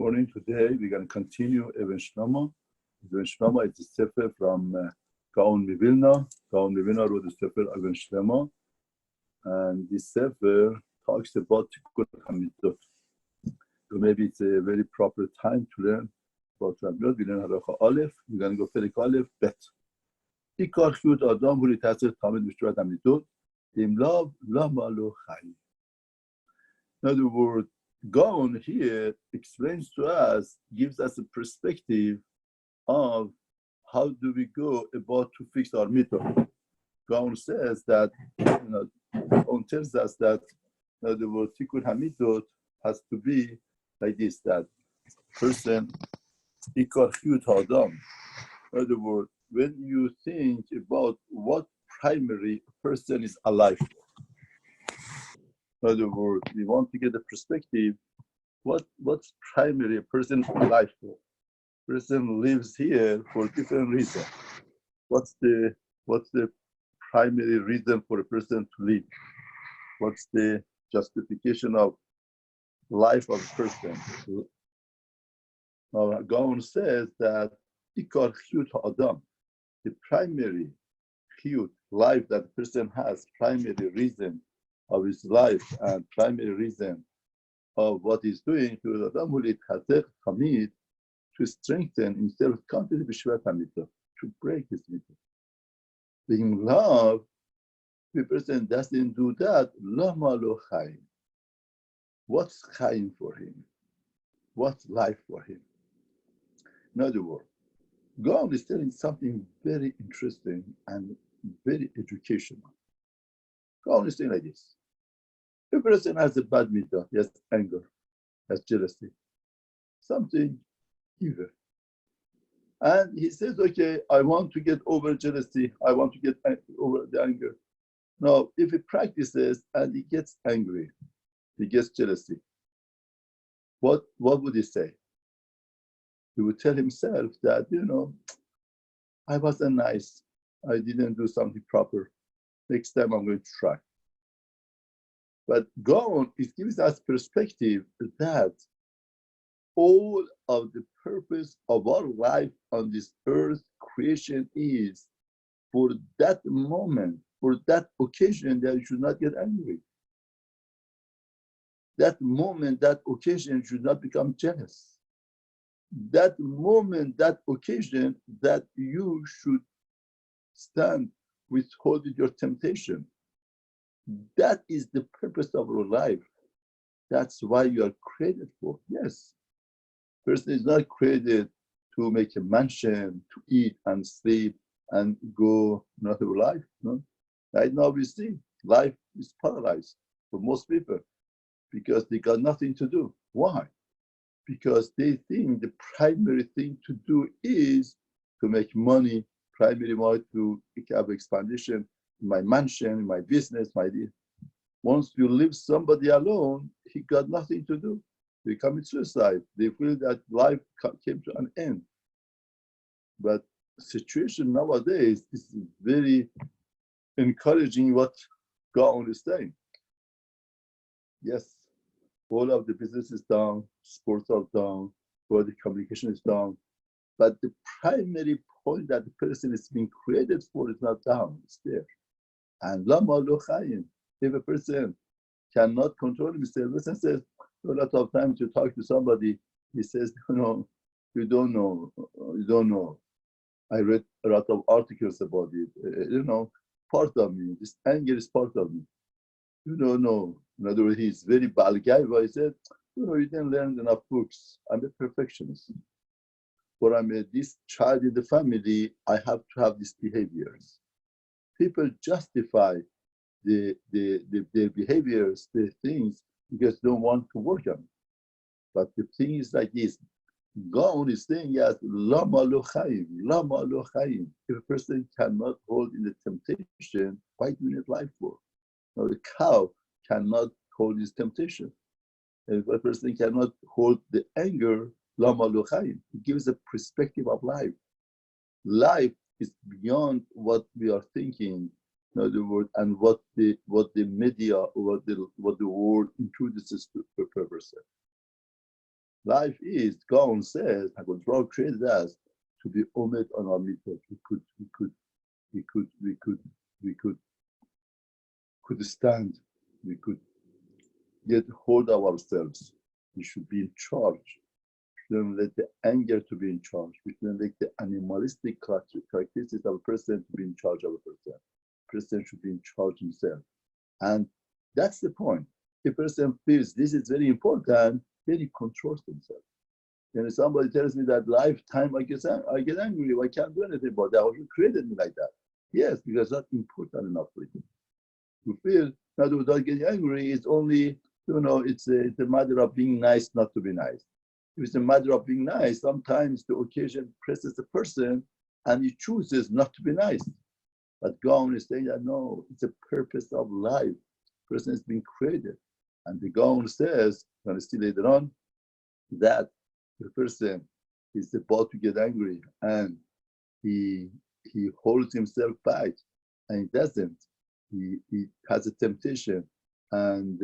Morning. Today we're going to continue Even Shlomo. Even Shlomo is a sefer from Gaon Mivilna. Gaon Mivilna wrote the sefer Even Shlomo, and this sefer talks about Tikkun Hamidot. So maybe it's a very proper time to learn about Hamidot. We learn Halacha Aleph. We're going to go Perek Aleph Bet. Ikar Chiyut Adam Hu Litasir Tamid Mishrat Hamidot Im Lav Lama Lo Chai. In other words, Gaon here explains to us, gives us a perspective of how do we go about to fix our mitzvah. Gaon says that, Gaon tells us that, in other words, Tikkun Hamidot has to be like this, that person, Ikar Chiyut Adam. In other words, when you think about what primary person is alive for. In other words, we want to get a perspective, what's primary a person alive for? Person lives here for different reasons. What's the primary reason for a person to live? What's the justification of life of a person? Now, Gaon says that Ikar Chiyut Adam, the primary chiyut, life that a person has, primary reason of his life and primary reason of what he's doing, to strengthen himself, to break his mitzvah. Being love, if a person doesn't do that, lama lo chayim. What's chayim for him? What's life for him? In other words, God is telling something very interesting and very educational. God is saying like this. If a person has a bad mitzvah, he has anger, has jealousy, something evil. And he says, okay, I want to get over jealousy, I want to get over the anger. Now, if he practices and he gets angry, he gets jealousy, what would he say? He would tell himself that, I wasn't nice, I didn't do something proper. Next time I'm going to try. But God is giving us perspective that all of the purpose of our life on this earth creation is for that moment, for that occasion, that you should not get angry. That moment, that occasion should not become jealous. That moment, that occasion, that you should stand withholding your temptation. That is the purpose of our life. That's why you are created for. Yes. Person is not created to make a mansion, to eat and sleep and go another life. No? Right now we see life is paralyzed for most people because they got nothing to do. Why? Because they think the primary thing to do is to make money, primary way to have expansion in my mansion, in my business, my deal. Once you leave somebody alone, he got nothing to do. They commit suicide. They feel that life came to an end. But the situation nowadays is very encouraging what God is saying. Yes, all of the business is down, sports are down, all the communication is down. But the primary point that the person is being created for is not down, it's there. And lama lo chayim. If a person cannot control himself, person says, a lot of times you talk to somebody, he says, you don't know. I read a lot of articles about it. Part of me, this anger is part of me. You don't know. In other words, he's very bad guy, but he said, you didn't learn enough books. I'm a perfectionist. Or I'm this child in the family, I have to have these behaviors. People justify their behaviors, their things, because they don't want to work on it. But the thing is like this. God is saying, yes, lama lo chayim, lama lo chayim. If a person cannot hold in the temptation, why do you need life for? Now, the cow cannot hold his temptation. If a person cannot hold the anger, lama lo chayim. It gives a perspective of life. Life is beyond what we are thinking. In other words, and what the media or what the world introduces to a person. Life is, God says, God created us to be omed on our mitzvot. We could stand. We could get hold of ourselves. We should be in charge. We shouldn't let the anger to be in charge. We shouldn't let the animalistic characteristics of a person to be in charge of a person. A person should be in charge himself. And that's the point. If a person feels this is very important, then he controls himself. And if somebody tells me that lifetime I get angry, I can't do anything about that. You created me like that. Yes, because that's important enough for you. To feel that without getting angry is only, it's a matter of being nice, not to be nice. If it's a matter of being nice, sometimes the occasion presses the person and he chooses not to be nice. But Gaon is saying that no, it's a purpose of life. The person is being created. And the Gaon says, we're going to see later on, that the person is about to get angry and he holds himself back and he doesn't. He has a temptation and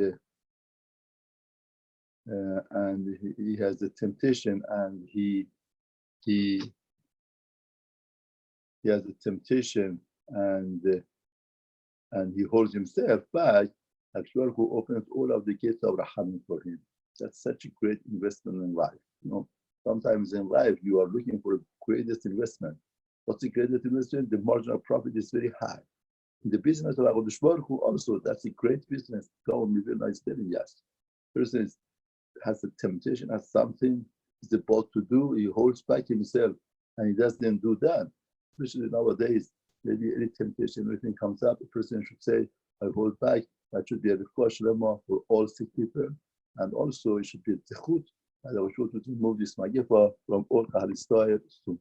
he has a temptation and he has a temptation and he holds himself back. Actually, who opens all of the gates of Rahman for him. That's such a great investment in life. Sometimes in life you are looking for the greatest investment. What's the greatest investment? The margin of profit is very high. In the business of HaKadosh Baruch Hu also, that's a great business. God is telling us. Person has a temptation, has something he's about to do, he holds back himself and he doesn't do that. Especially nowadays, maybe any temptation, anything comes up, a person should say, I hold back. That should be a refuah shlema for all sick people. And also it should be a zechut, and I should remove this magifa from all Kahal Israel soon.